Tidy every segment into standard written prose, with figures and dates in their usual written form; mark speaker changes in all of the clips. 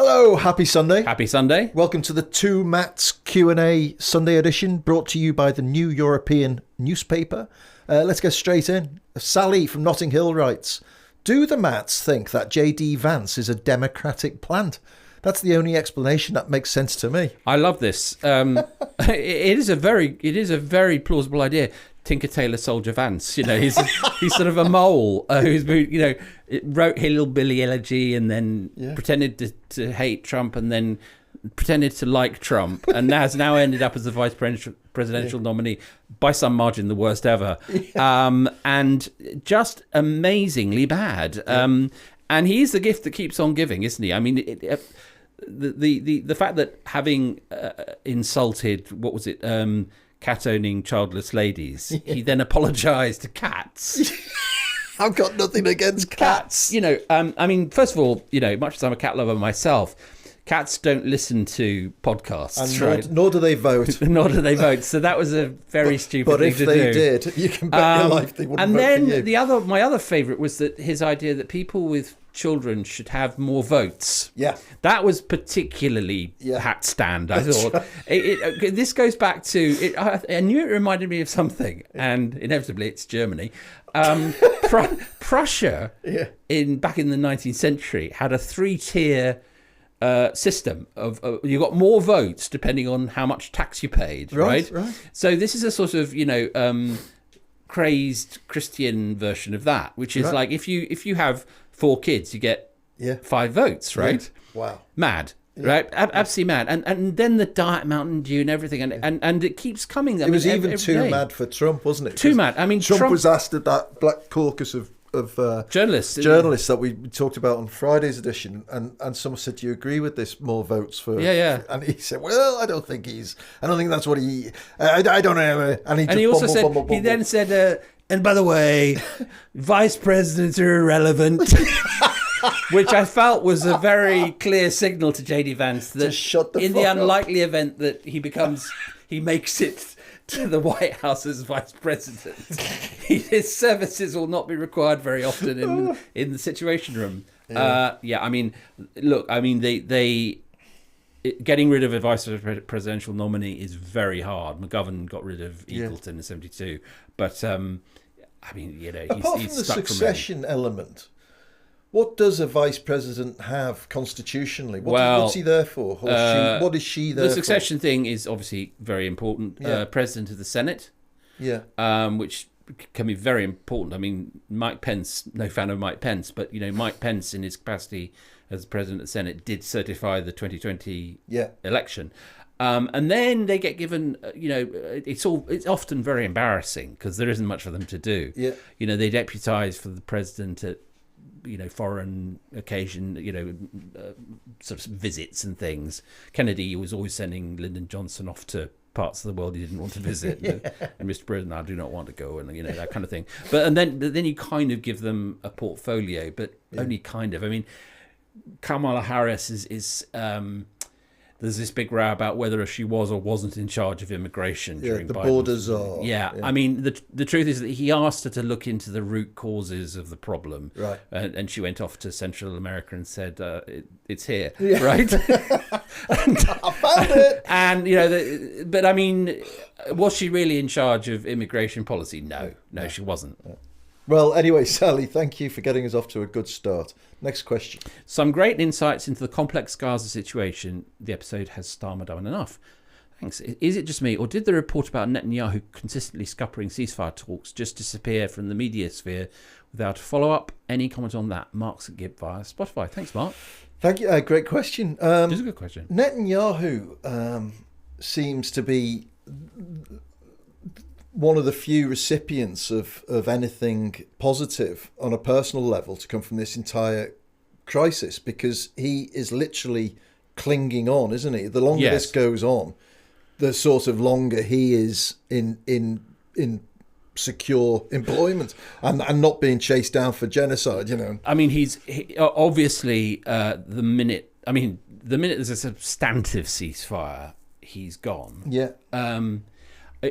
Speaker 1: Hello, happy Sunday.
Speaker 2: Happy Sunday.
Speaker 1: Welcome to the Two Matts Q&A Sunday edition, brought to you by the New European newspaper. Let's get straight in. Sally from Notting Hill writes, do the Matts think that JD Vance is a democratic plant? That's the only explanation that makes sense to me.
Speaker 2: I love this. It is a very plausible idea. Tinker Tailor Soldier Vance, he's sort of a mole who's wrote Hillbilly Elegy and then pretended to hate Trump and then pretended to like Trump and has now ended up as the vice presidential nominee by some margin, the worst ever, and just amazingly bad. And he's the gift that keeps on giving, isn't he? I mean, the fact that having insulted, what was it? Cat-owning childless ladies. He then apologised to cats.
Speaker 1: I've got nothing against cats.
Speaker 2: I mean, first of all, much as I'm a cat lover myself, cats don't listen to podcasts, right?
Speaker 1: Nor do they vote.
Speaker 2: Nor do they vote. So that was a very stupid thing to do.
Speaker 1: But if they did, you can bet your life they wouldn't vote for you.
Speaker 2: And then my other favourite was that his idea that people with children should have more votes.
Speaker 1: Yeah.
Speaker 2: That was particularly hat stand, I thought. Right. This goes back to, I knew it reminded me of something, and inevitably it's Germany. Prussia, back in the 19th century, had a three-tier system of you got more votes depending on how much tax you paid, right? So this is a sort of, crazed Christian version of that, which is like if you have 4 kids, you get 5 votes, right?
Speaker 1: Yeah. Wow.
Speaker 2: Mad. Right, absolutely mad, and then the Diet Mountain Dew and everything, and it keeps coming.
Speaker 1: It was even too mad for Trump, wasn't it?
Speaker 2: Too mad. I mean,
Speaker 1: Trump was asked at that black caucus of journalists that we talked about on Friday's edition, and someone said, "Do you agree with this? More votes for?" And he said, "Well, I don't think that's what he. I don't know." And
Speaker 2: he also said, he then said, "And by the way, vice presidents are irrelevant." Which I felt was a very clear signal to JD Vance that the unlikely event that he makes it to the White House as vice president, his services will not be required very often in the Situation Room. I mean, look, they getting rid of a vice presidential nominee is very hard. McGovern got rid of Eagleton in '72, but I mean,
Speaker 1: apart
Speaker 2: he's
Speaker 1: from the
Speaker 2: stuck
Speaker 1: succession element. What does a vice president have constitutionally? What's he there for? What is she there for?
Speaker 2: The succession thing is obviously very important. President of the Senate, which can be very important. I mean, Mike Pence, no fan of Mike Pence, but Mike Pence in his capacity as president of the Senate did certify the 2020 election. And then they get given, it's often very embarrassing because there isn't much for them to do. They deputise for the president at foreign occasion, sort of visits and things. Kennedy was always sending Lyndon Johnson off to parts of the world he didn't want to visit. And Mr. President, I do not want to go, and that kind of thing. But then you kind of give them a portfolio, but only kind of. I mean, Kamala Harris is there's this big row about whether she was or wasn't in charge of immigration during
Speaker 1: the
Speaker 2: Biden's
Speaker 1: border czar.
Speaker 2: I mean, the truth is that he asked her to look into the root causes of the problem,
Speaker 1: right?
Speaker 2: And she went off to Central America and said, "It's here, right?"
Speaker 1: I found it.
Speaker 2: And but I mean, was she really in charge of immigration policy? No, she wasn't.
Speaker 1: Well, anyway, Sally, thank you for getting us off to a good start. Next question.
Speaker 2: Some great insights into the complex Gaza situation. The episode has stammered on enough. Thanks. Is it just me, or did the report about Netanyahu consistently scuppering ceasefire talks just disappear from the media sphere without a follow-up? Any comment on that? Mark's at Gib via Spotify. Thanks, Mark.
Speaker 1: Thank you. Great question.
Speaker 2: It's a good question.
Speaker 1: Netanyahu seems to be one of the few recipients of anything positive on a personal level to come from this entire crisis, because he is literally clinging on, isn't he? The longer this goes on, the sort of longer he is in secure employment and not being chased down for genocide,
Speaker 2: I mean, he obviously the minute there's a substantive ceasefire, he's gone.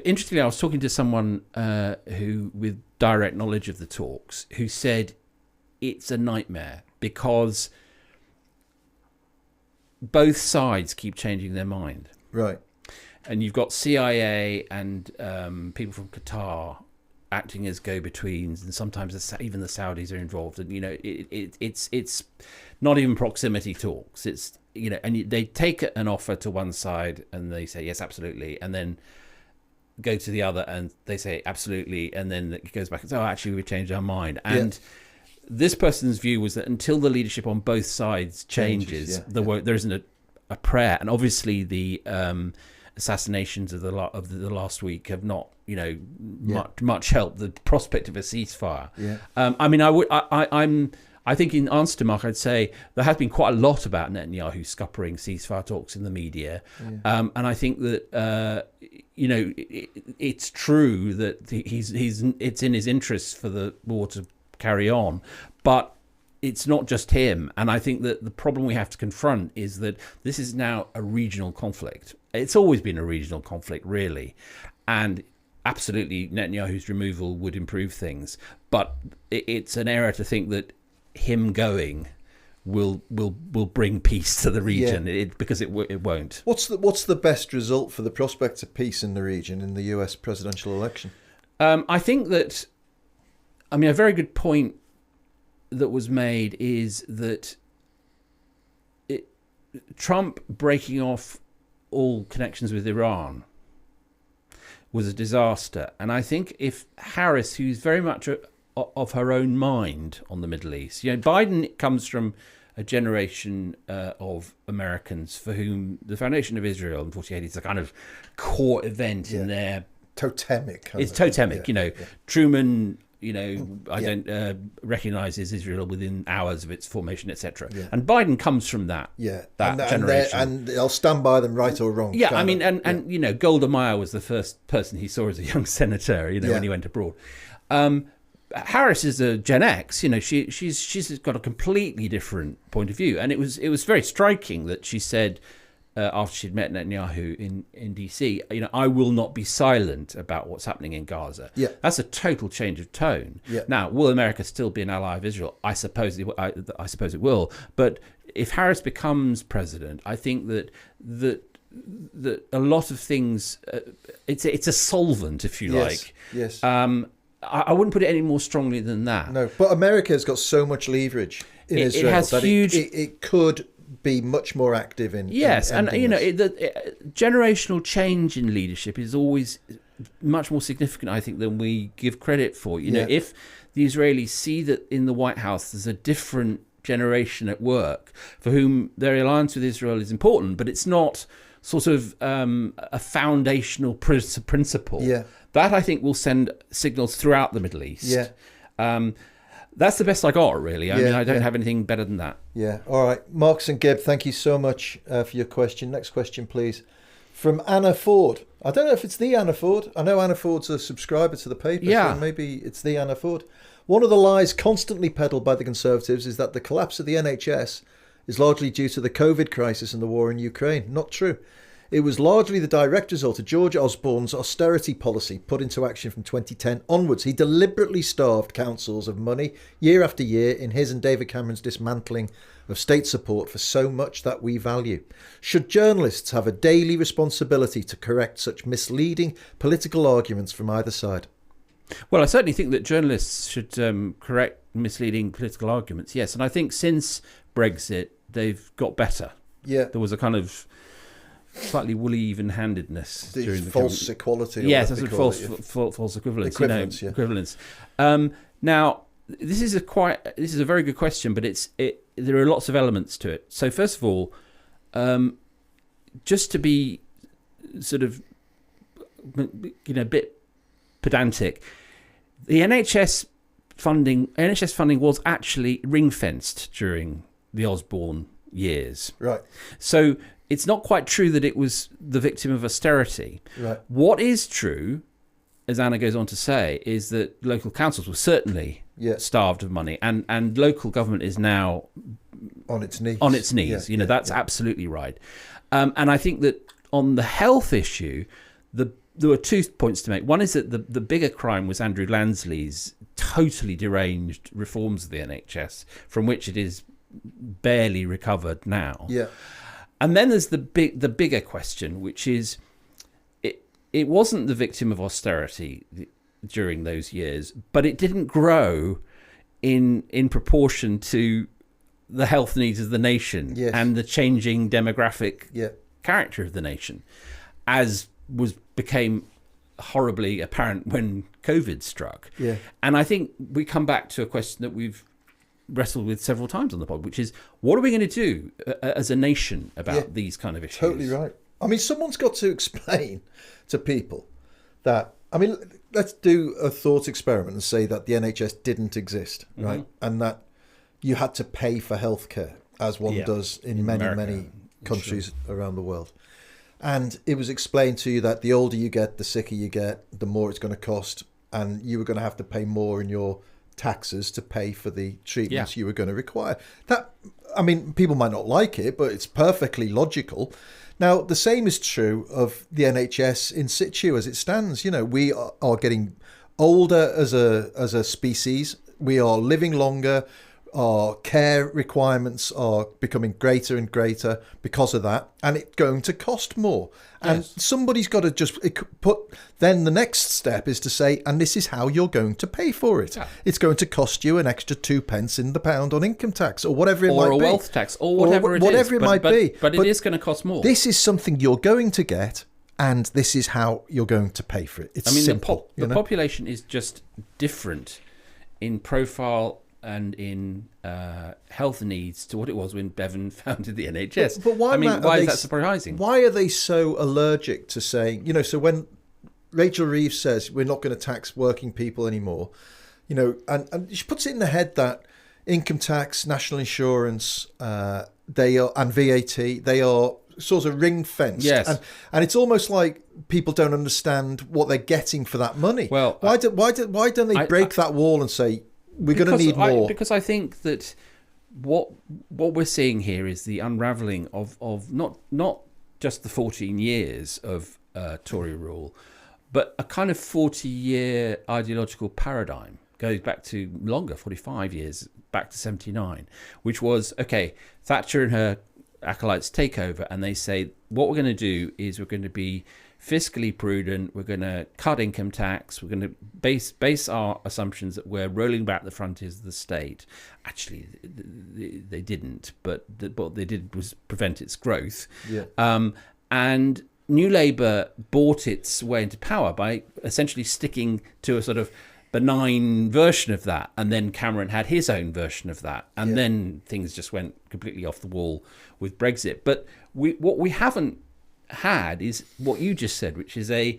Speaker 2: Interestingly, I was talking to someone who, with direct knowledge of the talks, who said it's a nightmare because both sides keep changing their mind.
Speaker 1: Right.
Speaker 2: And you've got CIA and people from Qatar acting as go-betweens, and sometimes even the Saudis are involved. And it's not even proximity talks. It's and they take an offer to one side and they say yes, absolutely, and then go to the other and they say absolutely, and then it goes back and says, oh, actually we've changed our mind. And this person's view was that until the leadership on both sides changes, there isn't a prayer. And obviously the assassinations of the last week have not much helped the prospect of a ceasefire. I think in answer to Mark, I'd say there has been quite a lot about Netanyahu scuppering ceasefire talks in the media, and I think that it's true that it's in his interests for the war to carry on, but it's not just him. And I think that the problem we have to confront is that this is now a regional conflict. It's always been a regional conflict, really, and absolutely Netanyahu's removal would improve things, but it's an error to think that him going will bring peace to the region, because it won't.
Speaker 1: What's the best result for the prospects of peace in the region in the US presidential election?
Speaker 2: I think that, a very good point that was made is that Trump breaking off all connections with Iran was a disaster. And I think if Harris, who's very much of her own mind on the Middle East, Biden comes from a generation of Americans for whom the foundation of Israel in 48 is a kind of core event in their
Speaker 1: totemic.
Speaker 2: It's totemic. Truman, recognizes Israel within hours of its formation, etc. And Biden comes from that generation.
Speaker 1: And I'll stand by them, right or wrong.
Speaker 2: Golda Meir was the first person he saw as a young senator, when he went abroad. Harris is a Gen X. She's got a completely different point of view, and it was very striking that she said after she'd met Netanyahu in DC, I will not be silent about what's happening in Gaza. That's a total change of tone. Now, will America still be an ally of Israel? I suppose it will. But if Harris becomes president, I think that a lot of things, it's a solvent, if you like.
Speaker 1: Yes.
Speaker 2: I wouldn't put it any more strongly than that.
Speaker 1: No, but America has got so much leverage in Israel.
Speaker 2: It has
Speaker 1: that
Speaker 2: huge.
Speaker 1: It could be much more active in.
Speaker 2: Yes,
Speaker 1: in
Speaker 2: the generational change in leadership is always much more significant, I think, than we give credit for. If the Israelis see that in the White House there's a different generation at work for whom their alliance with Israel is important, but it's not sort of a foundational principle. That, I think, will send signals throughout the Middle East. That's the best I got, really. I don't have anything better than that.
Speaker 1: All right. Marks and Gibb, thank you so much for your question. Next question, please. From Anna Ford. I don't know if it's the Anna Ford. I know Anna Ford's a subscriber to the paper, so maybe it's the Anna Ford. One of the lies constantly peddled by the Conservatives is that the collapse of the NHS is largely due to the COVID crisis and the war in Ukraine. Not true. It was largely the direct result of George Osborne's austerity policy put into action from 2010 onwards. He deliberately starved councils of money year after year in his and David Cameron's dismantling of state support for so much that we value. Should journalists have a daily responsibility to correct such misleading political arguments from either side?
Speaker 2: Well, I certainly think that journalists should correct misleading political arguments, yes. And I think since Brexit, they've got better. There was a kind of slightly woolly even-handedness during the
Speaker 1: false equality.
Speaker 2: Yes, that's what false equivalence. Equivalence. Now, this is a very good question, but there are lots of elements to it. So first of all, just to be sort of a bit pedantic, the NHS funding was actually ring-fenced during the Osborne years.
Speaker 1: Right.
Speaker 2: So it's not quite true that it was the victim of austerity.
Speaker 1: Right.
Speaker 2: What is true, as Anna goes on to say, is that local councils were certainly starved of money, and local government is now
Speaker 1: on its knees.
Speaker 2: That's absolutely right. And I think that on the health issue, there were 2 points to make. One is that the bigger crime was Andrew Lansley's totally deranged reforms of the NHS, from which it is barely recovered now. And then there's the bigger question, which is, it wasn't the victim of austerity during those years, but it didn't grow in proportion to the health needs of the nation and the changing demographic character of the nation, as became horribly apparent when COVID struck. Yeah. And I think we come back to a question that we've wrestled with several times on the pod, which is, what are we going to do as a nation about these kind of issues?
Speaker 1: Totally right. I mean, someone's got to explain to people that, I mean, let's do a thought experiment and say that the NHS didn't exist, right? And that you had to pay for healthcare, as one does in many countries around the world. And it was explained to you that the older you get, the sicker you get, the more it's going to cost, and you were going to have to pay more in your taxes to pay for the treatments you were going to require. That, I mean, people might not like it, but it's perfectly logical. Now, the same is true of the NHS in situ as it stands. You know, we are getting older as a species. We are living longer. Our care requirements are becoming greater and greater because of that, and it's going to cost more. And somebody's got to just put, then the next step is to say, and this is how you're going to pay for it. Yeah. It's going to cost you an extra 2 pence in the pound on income tax, or whatever it might be.
Speaker 2: Or a wealth tax, or whatever it
Speaker 1: might be.
Speaker 2: But it is going to cost more.
Speaker 1: This is something you're going to get, and this is how you're going to pay for it. It's simple.
Speaker 2: The population is just different in profile and in health needs to what it was when Bevan founded the NHS.
Speaker 1: But why,
Speaker 2: why is that surprising?
Speaker 1: Why are they so allergic to saying, you know, so when Rachel Reeves says we're not going to tax working people anymore, you know, and she puts it in the head that income tax, national insurance, they are, and VAT, they are sort of ring-fenced.
Speaker 2: Yes.
Speaker 1: And it's almost like people don't understand what they're getting for that money.
Speaker 2: Well,
Speaker 1: why don't they break that wall and say, we're going to need more?
Speaker 2: Because I think that what we're seeing here is the unravelling of not just the 14 years of Tory rule, but a kind of 40-year ideological paradigm. Goes back to longer, 45 years, back to 79, which was, okay, Thatcher and her acolytes take over, and they say, what we're going to do is we're going to be fiscally prudent, we're going to cut income tax, we're going to base our assumptions that we're rolling back the frontiers of the state. Actually, they didn't, but what they did was prevent its growth. Yeah. And New Labour bought its way into power by essentially sticking to a sort of benign version of that, and then Cameron had his own version of that, and then things just went completely off the wall with Brexit. But what we haven't had is what you just said, which is a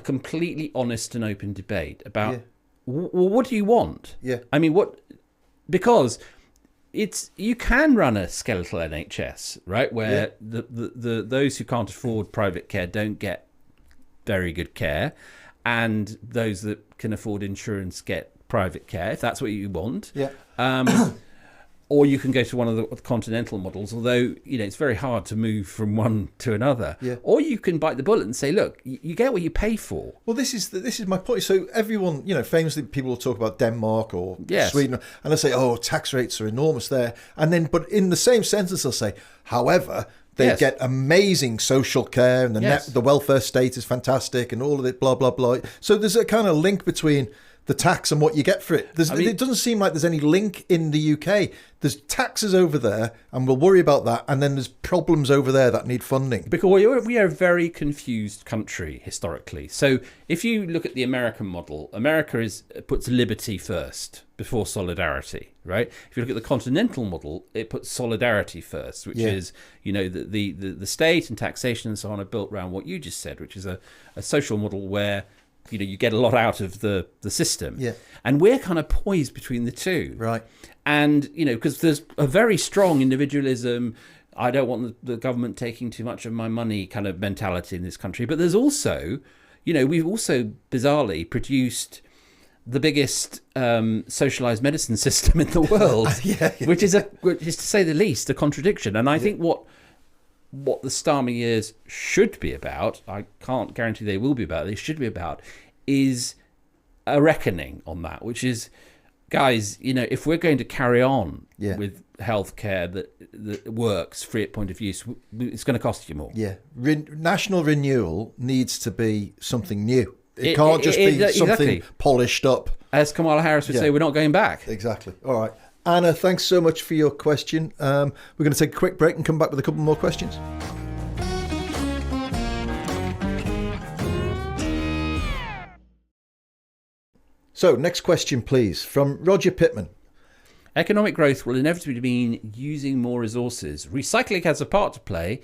Speaker 2: completely honest and open debate about well, what do you want? Yeah, I mean, because you can run a skeletal NHS, right, where the those who can't afford private care don't get very good care, and those that can afford insurance get private care, if that's what you want. Yeah. Or you can go to one of the continental models, although, you know, it's very hard to move from one to another. Yeah. Or you can bite the bullet and say, look, you get what you pay for.
Speaker 1: Well, this is my point. So everyone, you know, famously people will talk about Denmark or Sweden, and they say, oh, tax rates are enormous there. And then, but in the same sentence, they'll say, however, they get amazing social care, and the welfare state is fantastic, and all of it, blah, blah, blah. So there's a kind of link between the tax and what you get for it. It doesn't seem like there's any link in the UK. There's taxes over there, and we'll worry about that, and then there's problems over there that need funding.
Speaker 2: Because we are a very confused country historically. So if you look at the American model, America puts liberty first before solidarity, right? If you look at the continental model, it puts solidarity first, which is, you know, the state and taxation and so on are built around what you just said, which is a social model where, you know, you get a lot out of the system. Yeah. And we're kind of poised between the two. Right. And, you know, because there's a very strong individualism, I don't want the government taking too much of my money kind of mentality in this country. But there's also, you know, we've also bizarrely produced the biggest socialized medicine system in the world, which is to say the least, a contradiction. And I think what the Starmer years should be about, I can't guarantee they will be about, they should be about, is a reckoning on that, which is guys, if we're going to carry on with healthcare that works free at point of use, it's going to cost you more.
Speaker 1: Yeah. National renewal needs to be something new. It can't just be something polished up.
Speaker 2: As Kamala Harris would say, we're not going back.
Speaker 1: Exactly. All right. Anna, thanks so much for your question. We're going to take a quick break and come back with a couple more questions. So, next question, please, from Roger Pittman.
Speaker 2: Economic growth will inevitably mean using more resources. Recycling has a part to play,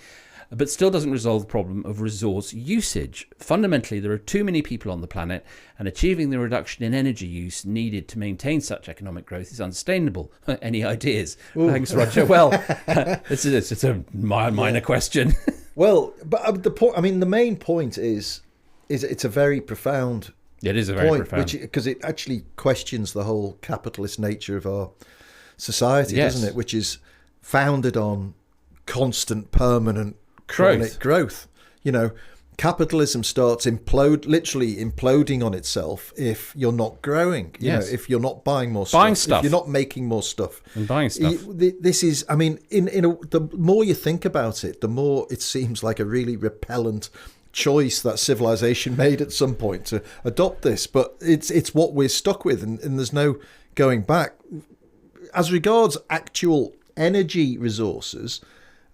Speaker 2: but still doesn't resolve the problem of resource usage. Fundamentally, there are too many people on the planet, and achieving the reduction in energy use needed to maintain such economic growth is unsustainable. Any ideas? Ooh. Thanks, Roger. Well, it's a minor question.
Speaker 1: Well, but the main point is it's a very profound.
Speaker 2: It is a very profound,
Speaker 1: because it actually questions the whole capitalist nature of our society, doesn't it? Which is founded on constant, permanent, chronic growth. Capitalism starts literally imploding on itself if you're not growing. If you're not buying more stuff, if you're not making more stuff,
Speaker 2: and buying stuff.
Speaker 1: This is, the more you think about it, the more it seems like a really repellent choice that civilization made at some point to adopt this, but it's what we're stuck with, and there's no going back. As regards actual energy resources,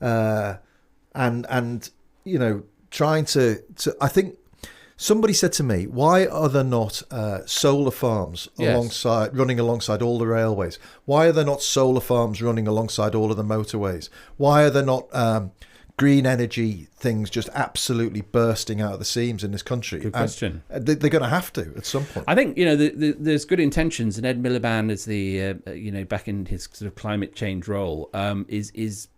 Speaker 1: and trying to I think somebody said to me, why are there not solar farms running alongside all the railways? Why are there not solar farms running alongside all of the motorways? Why are there not green energy things just absolutely bursting out of the seams in this country?
Speaker 2: Good question.
Speaker 1: They're going to have to at some point.
Speaker 2: I think there's good intentions, and Ed Miliband, as the back in his sort of climate change role, is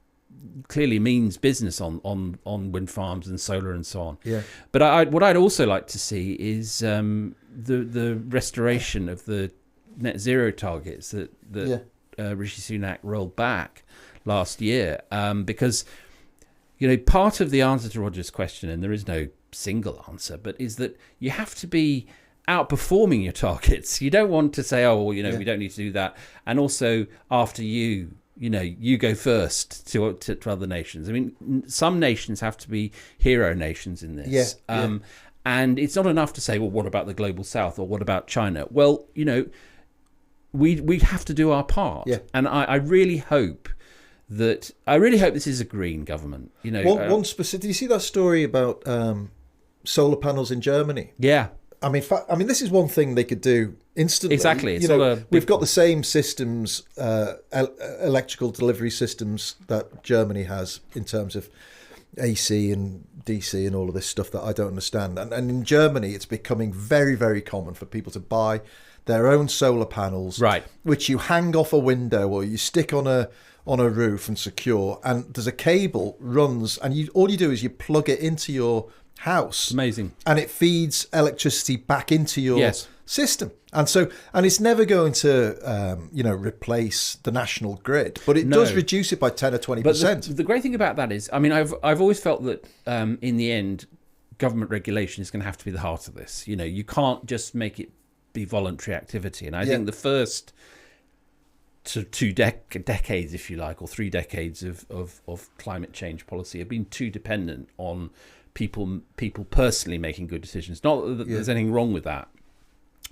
Speaker 2: clearly means business on wind farms and solar and so on.
Speaker 1: Yeah.
Speaker 2: But what I'd also like to see is the restoration of the net zero targets that Rishi Sunak rolled back last year, because part of the answer to Roger's question, and there is no single answer, but is that you have to be outperforming your targets. You don't want to say, we don't need to do that, and also after you go first to other nations. I mean, some nations have to be hero nations in this. And it's not enough to say, well, what about the global south, or what about China? Well, we have to do our part. Yeah. And I really hope this is a green government.
Speaker 1: One specific. Did you see that story about solar panels in Germany?
Speaker 2: Yeah.
Speaker 1: I mean, this is one thing they could do instantly.
Speaker 2: Exactly.
Speaker 1: We've got the same systems, electrical delivery systems that Germany has in terms of AC and DC and all of this stuff that I don't understand. And in Germany, it's becoming very, very common for people to buy their own solar panels,
Speaker 2: right,
Speaker 1: which you hang off a window or you stick on a roof and secure. And there's a cable runs, and all you do is you plug it into your house.
Speaker 2: Amazing.
Speaker 1: And it feeds electricity back into your system. And it's never going to replace the national grid, but it does reduce it by 10 or 20%.
Speaker 2: But the great thing about that is, I've always felt that in the end, government regulation is going to have to be the heart of this. You can't just make it be voluntary activity. And I think the first two decades, if you like, or 3 decades of climate change policy have been too dependent on people personally making good decisions. Not that there's anything wrong with that,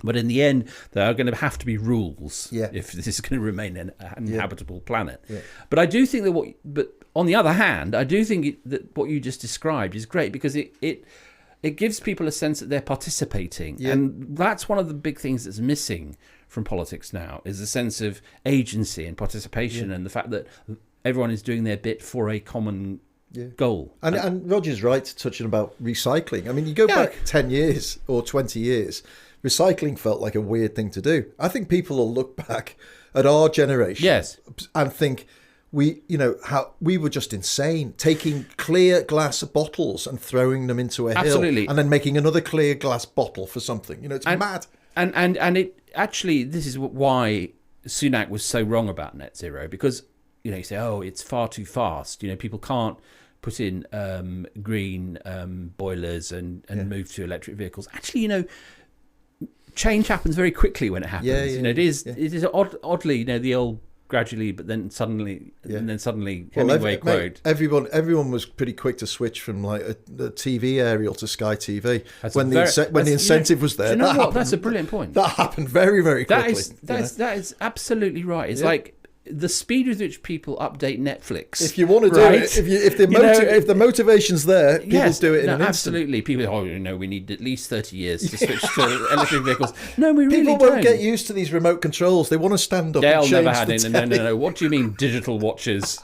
Speaker 2: but in the end, there are going to have to be rules if this is going to remain an inhabitable planet. Yeah. But I do think that but on the other hand, I do think that what you just described is great, because it gives people a sense that they're participating, and that's one of the big things that's missing from politics now, is a sense of agency and participation, and the fact that everyone is doing their bit for a common goal.
Speaker 1: And Roger's right touching about recycling. I mean, you go back 10 years or 20 years, recycling felt like a weird thing to do. I think people will look back at our generation and think how we were just insane, taking clear glass bottles and throwing them into a hill and then making another clear glass bottle for something. It's mad.
Speaker 2: And it actually, this is why Sunak was so wrong about net zero, because you say, it's far too fast. People can't put in green boilers and move to electric vehicles. Actually, change happens very quickly when it happens. It is oddly, the old gradually, but then suddenly, and then suddenly Hemingway quote.
Speaker 1: Everyone was pretty quick to switch from like the TV aerial to Sky TV when the incentive was there.
Speaker 2: Do you know what? That's a brilliant point.
Speaker 1: That happened very, very quickly.
Speaker 2: That is absolutely right. It's like the speed with which people update Netflix.
Speaker 1: If you want to do it, if the motivation's there, people do it in an
Speaker 2: absolutely. Instant. People, we need at least 30 years to switch to electric vehicles. No, we really don't.
Speaker 1: People won't get used to these remote controls. They want to stand up and change
Speaker 2: never had
Speaker 1: the
Speaker 2: No. What do you mean digital watches?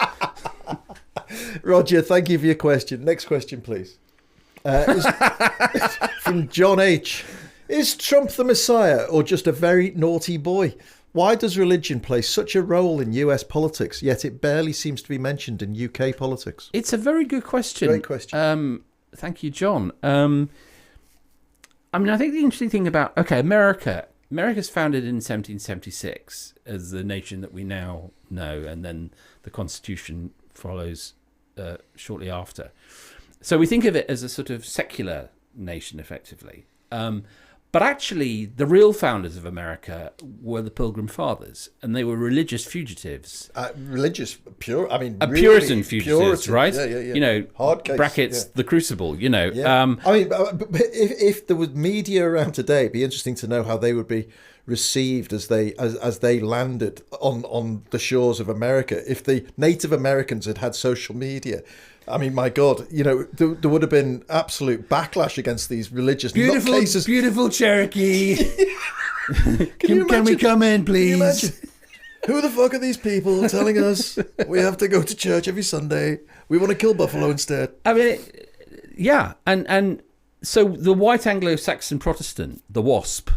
Speaker 1: Roger, thank you for your question. Next question, please. From John H. Is Trump the Messiah or just a very naughty boy? Why does religion play such a role in US politics, yet it barely seems to be mentioned in UK politics?
Speaker 2: It's a very good question.
Speaker 1: Great question.
Speaker 2: Thank you, John. I think the interesting thing about, America's founded in 1776 as the nation that we now know, and then the Constitution follows shortly after. So we think of it as a sort of secular nation, effectively. But actually, the real founders of America were the Pilgrim Fathers, and they were religious fugitives.
Speaker 1: Puritan
Speaker 2: fugitives, right?
Speaker 1: Yeah. Hard case,
Speaker 2: brackets, the Crucible,
Speaker 1: If there was media around today, it'd be interesting to know how they would be received as they landed on the shores of America. If the Native Americans had social media, my God, there would have been absolute backlash against these religious nutcases.
Speaker 2: Beautiful Cherokee. Can we come in, please?
Speaker 1: Who the fuck are these people telling us we have to go to church every Sunday? We want to kill buffalo instead.
Speaker 2: And so the white Anglo-Saxon Protestant, the WASP,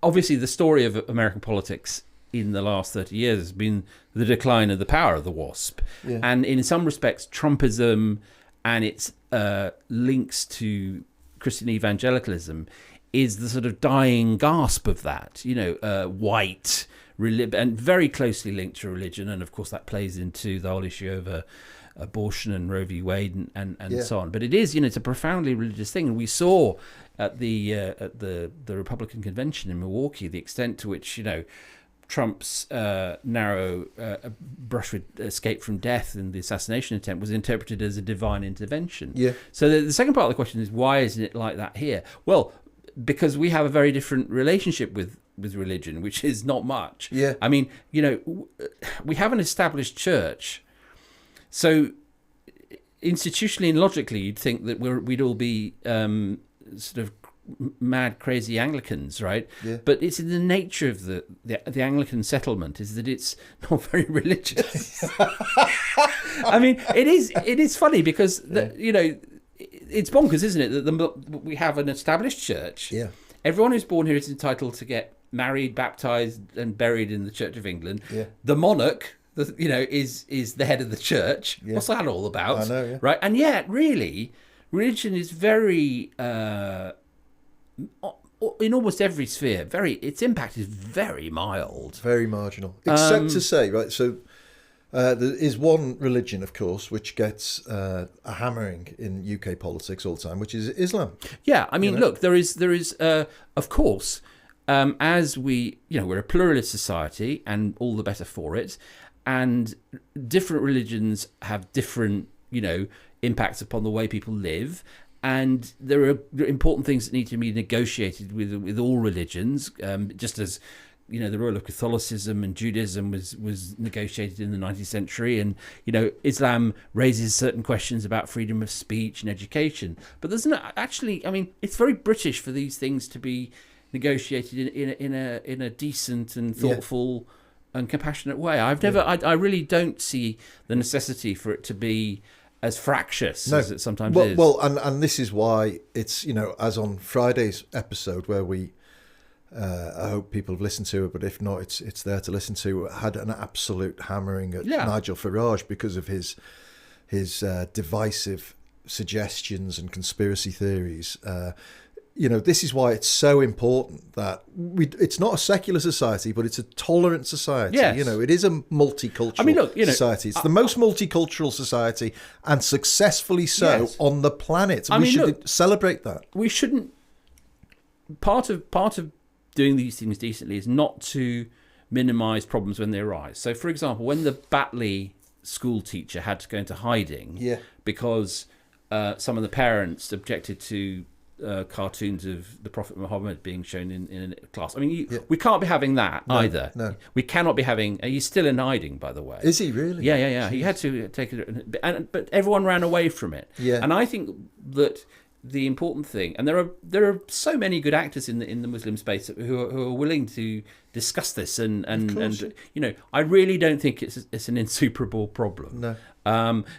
Speaker 2: obviously the story of American politics in the last 30 years has been the decline of the power of the WASP. Yeah. And in some respects, Trumpism and its links to Christian evangelicalism is the sort of dying gasp of that, white, and very closely linked to religion. And of course, that plays into the whole issue of abortion and Roe v. Wade and so on. But it is, it's a profoundly religious thing. And we saw at the Republican convention in Milwaukee the extent to which, Trump's narrow brush with escape from death and the assassination attempt was interpreted as a divine intervention. Yeah. So the second part of the question is, why isn't it like that here? Well, because we have a very different relationship with religion, which is not much.
Speaker 1: Yeah.
Speaker 2: We have an established church. So institutionally and logically, you'd think that we'd all be sort of mad, crazy Anglicans, right?
Speaker 1: Yeah.
Speaker 2: But it's in the nature of the Anglican settlement is that it's not very religious. It is funny because it's bonkers, isn't it? That we have an established church.
Speaker 1: Yeah.
Speaker 2: Everyone who's born here is entitled to get married, baptized, and buried in the Church of England.
Speaker 1: Yeah.
Speaker 2: The monarch, is the head of the church. Yeah. What's that all about?
Speaker 1: I know, yeah.
Speaker 2: Right? And yet, really, religion is very, in almost every sphere, its impact is very mild.
Speaker 1: Very marginal. Except to say, right, so there is one religion, of course, which gets a hammering in UK politics all the time, which is Islam.
Speaker 2: Yeah, look, there is, of course, as we, we're a pluralist society, and all the better for it, and different religions have different, impacts upon the way people live, and there are important things that need to be negotiated with all religions, just as the role of Catholicism and Judaism was negotiated in the 19th century, and Islam raises certain questions about freedom of speech and education. But there's not actually. It's very British for these things to be negotiated in a decent and thoughtful and compassionate way. I really don't see the necessity for it to be as fractious as it sometimes is.
Speaker 1: Well, and this is why it's, as on Friday's episode where we, I hope people have listened to it, but if not, it's there to listen to, had an absolute hammering at Nigel Farage because of his divisive suggestions and conspiracy theories. This is why it's so important that it's not a secular society, but it's a tolerant society.
Speaker 2: Yes.
Speaker 1: It is a multicultural society. It's the most multicultural society, and successfully so on the planet. We should celebrate that.
Speaker 2: We shouldn't part of doing these things decently is not to minimise problems when they arise. So, for example, when the Batley school teacher had to go into hiding because some of the parents objected to cartoons of the Prophet Muhammad being shown in a class. I mean, we can't be having that either. No. We cannot be having... He's still in hiding, by the way.
Speaker 1: Is he really?
Speaker 2: Yeah. Jeez. He had to take it... But everyone ran away from it. Yeah. And I think that the important thing... And there are so many good actors in the Muslim space who are willing to discuss this. And I really don't think it's an insuperable problem.
Speaker 1: No.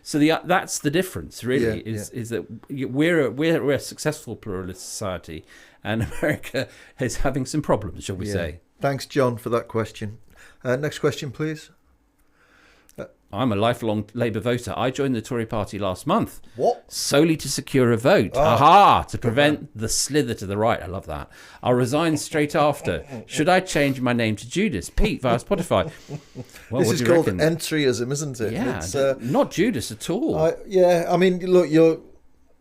Speaker 2: So that's the difference, really, is that we're a successful pluralist society, and America is having some problems, shall we say?
Speaker 1: Thanks, John, for that question. Next question, please.
Speaker 2: I'm a lifelong Labour voter. I joined the Tory party last month.
Speaker 1: What?
Speaker 2: Solely to secure a vote. Aha! To prevent the slither to the right. I love that. I'll resign straight after. Should I change my name to Judas? Pete via Spotify. Well,
Speaker 1: this is called entryism, isn't it?
Speaker 2: Yeah, it's, not Judas at all.
Speaker 1: I mean, look,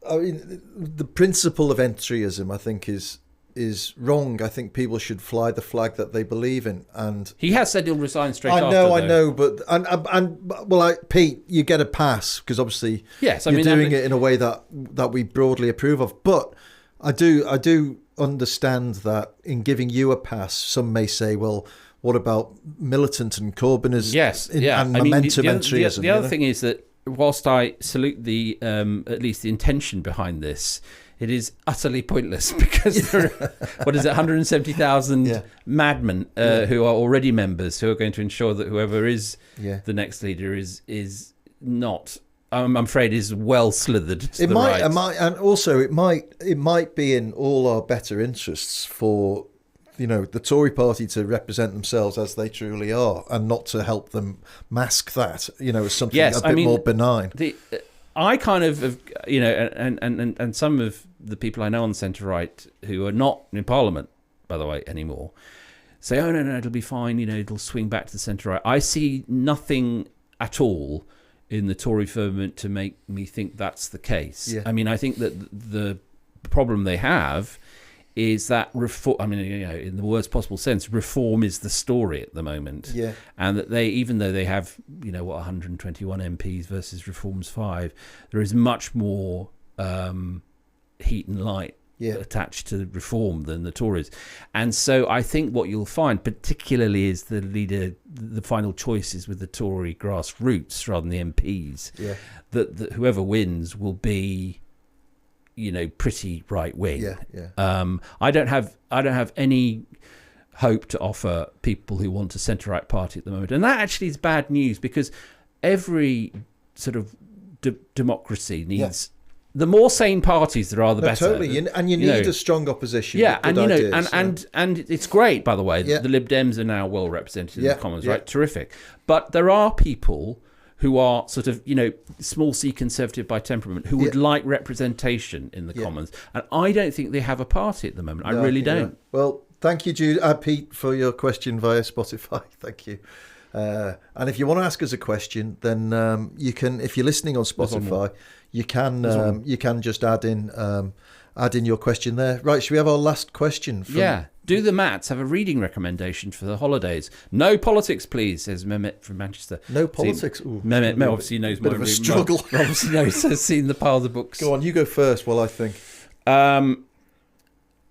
Speaker 1: the principle of entryism, I think, is wrong. I think people should fly the flag that they believe in, and
Speaker 2: he has said he'll resign straight after.
Speaker 1: I know, but Pete, you get a pass because obviously you're doing it in a way that we broadly approve of. But I do understand that in giving you a pass, some may say, well, what about Militant and Corbyn and momentum entryism?
Speaker 2: The other thing is that whilst I salute the at least the intention behind this, it is utterly pointless because there are, 170,000 madmen who are already members who are going to ensure that whoever is the next leader is not, I'm afraid, is well slithered to the right.
Speaker 1: And also it might be in all our better interests for the Tory party to represent themselves as they truly are, and not to help them mask that as something a bit more benign.
Speaker 2: I kind of, and some of the people I know on the centre-right who are not in Parliament, by the way, anymore, say, oh, no, it'll be fine, it'll swing back to the centre-right. I see nothing at all in the Tory firmament to make me think that's the case. Yeah. I mean, I think that the problem they have is that reform, in the worst possible sense, reform is the story at the moment.
Speaker 1: Yeah.
Speaker 2: And that they, even though they have, 121 MPs versus Reform's 5, there is much more heat and light attached to Reform than the Tories. And so I think what you'll find, particularly is the final choices with the Tory grassroots rather than the MPs, that whoever wins will be pretty right wing. I don't have any hope to offer people who want a centre right party at the moment, and that actually is bad news because every sort of democracy needs the more sane parties there are, the better.
Speaker 1: Totally, and you need a strong opposition.
Speaker 2: Yeah, and it's great, by the way. The Lib Dems are now well represented in the Commons, right? Terrific. But there are people who are sort of, small c conservative by temperament, who would like representation in the Commons. And I don't think they have a party at the moment. I really don't.
Speaker 1: Well, thank you, Pete, for your question via Spotify. Thank you. And if you want to ask us a question, then you can, if you're listening on Spotify, you can just add in your question there. Right, should we have our last question?
Speaker 2: Do the Mats have a reading recommendation for the holidays? No politics, please, says Mehmet from Manchester.
Speaker 1: No politics?
Speaker 2: Mehmet obviously knows more.
Speaker 1: Bit of a struggle.
Speaker 2: Obviously knows, has seen the piles of books.
Speaker 1: Go on, you go first while I think.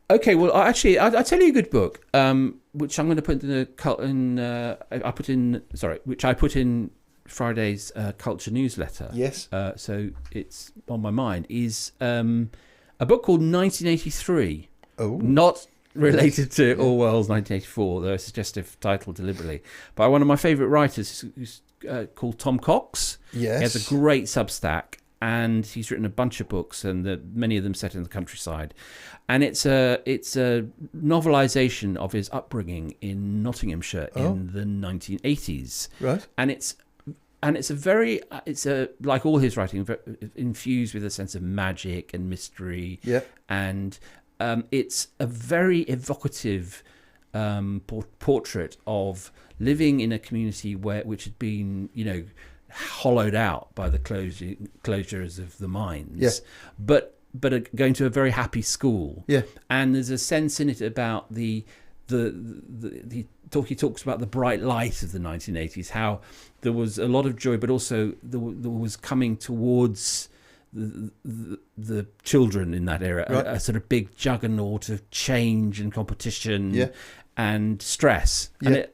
Speaker 2: Okay, well, actually, I'll tell you a good book, which I'm going to put which I put in Friday's culture newsletter.
Speaker 1: Yes.
Speaker 2: So it's on my mind, is a book called 1983.
Speaker 1: Oh.
Speaker 2: Not related to Orwell's 1984, though a suggestive title deliberately, by one of my favourite writers who's called Tom Cox.
Speaker 1: Yes.
Speaker 2: He has a great Substack, and he's written a bunch of books, and many of them set in the countryside. And it's a novelisation of his upbringing in Nottinghamshire in the 1980s.
Speaker 1: Right.
Speaker 2: And it's like all his writing, infused with a sense of magic and mystery.
Speaker 1: Yeah.
Speaker 2: And it's a very evocative portrait of living in a community which had been, hollowed out by the closures of the mines.
Speaker 1: Yeah.
Speaker 2: going to a very happy school.
Speaker 1: Yeah.
Speaker 2: And there's a sense in it about he talks about the bright light of the 1980s, how there was a lot of joy, but also there was coming towards the children in that era, right. a sort of big juggernaut of change and competition and stress. Yeah.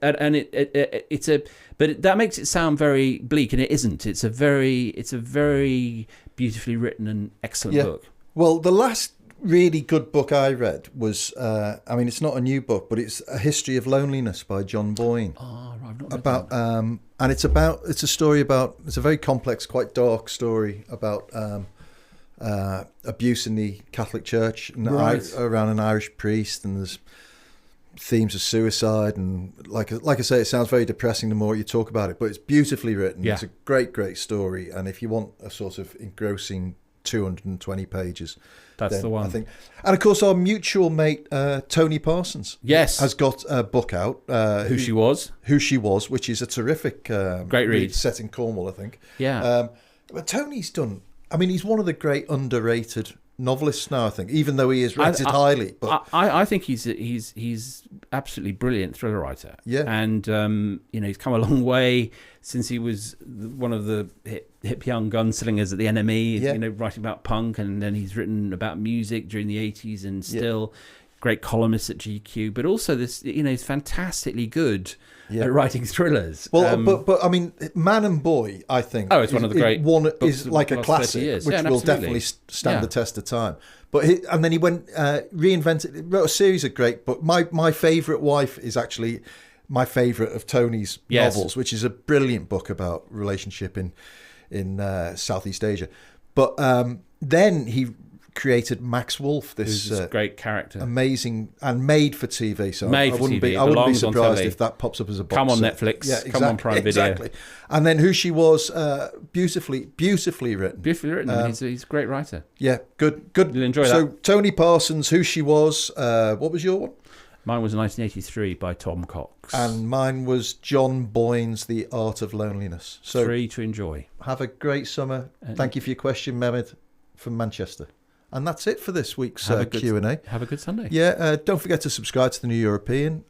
Speaker 2: But that makes it sound very bleak, and it isn't. It's a very beautifully written and excellent book.
Speaker 1: Well, the last really good book I read was, it's not a new book, but it's A History of Loneliness by John Boyne.
Speaker 2: Oh, right, I've not read
Speaker 1: about
Speaker 2: that.
Speaker 1: And it's a very complex, quite dark story about abuse in the Catholic Church and around an Irish priest, and there's themes of suicide, and like I say, it sounds very depressing the more you talk about it, but it's beautifully written. It's a great story, and if you want a sort of engrossing 220 pages,
Speaker 2: that's the one,
Speaker 1: I think. And of course, our mutual mate Tony Parsons, has got a book out,
Speaker 2: Who She Was,
Speaker 1: which is a terrific,
Speaker 2: great read,
Speaker 1: set in Cornwall, I think.
Speaker 2: Yeah.
Speaker 1: But Tony's done. I mean, he's one of the great underrated novelists now, I think, even though he is rated highly. But
Speaker 2: I think he's absolutely brilliant thriller writer.
Speaker 1: Yeah.
Speaker 2: And he's come a long way since he was one of the hip young gunslingers at the NME.
Speaker 1: Yeah.
Speaker 2: Writing about punk, and then he's written about music during the 80s, and still great columnist at GQ. But also this, he's fantastically good at writing thrillers.
Speaker 1: Well, but I mean, Man and Boy, I think.
Speaker 2: Oh, it's one of the great.
Speaker 1: One is like a classic, which will definitely stand the test of time. But then he went wrote a series of great books. My Favourite Wife is actually my favourite of Tony's novels, which is a brilliant book about relationship in Southeast Asia. But then he created Max Wolf, this
Speaker 2: great character,
Speaker 1: amazing, and made for TV. So
Speaker 2: I
Speaker 1: wouldn't be surprised if that pops up as a box.
Speaker 2: Come on Netflix, come on Prime Video.
Speaker 1: Exactly. And then Who She Was, beautifully written.
Speaker 2: He's a great writer.
Speaker 1: Yeah, good.
Speaker 2: You'll enjoy that.
Speaker 1: So Tony Parsons, Who She Was. What was your one?
Speaker 2: Mine was 1983 by Tom Cox.
Speaker 1: And mine was John Boyne's The Art of Loneliness. So
Speaker 2: 3 to enjoy.
Speaker 1: Have a great summer. Thank you for your question, Mehmed from Manchester. And that's it for this week's Q&A.
Speaker 2: Have a good Sunday.
Speaker 1: Yeah, don't forget to subscribe to the New European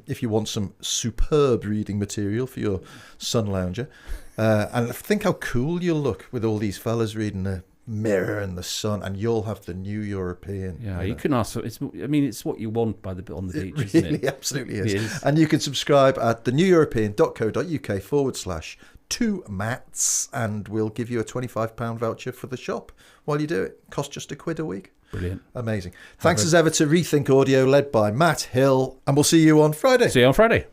Speaker 1: if you want some superb reading material for your sun lounger. And think how cool you'll look with all these fellas reading the Mirror and the Sun, and you'll have the New European.
Speaker 2: Yeah, you can ask for it's what you want on the beach, isn't it?
Speaker 1: Really, absolutely is. And you can subscribe at theneweuropean.co.uk/2mats, and we'll give you a £25 voucher for the shop while you do it. Costs just £1 a week.
Speaker 2: Brilliant.
Speaker 1: Amazing. Thanks as ever to Rethink Audio, led by Matt Hill, and we'll see you on Friday.
Speaker 2: See you on Friday.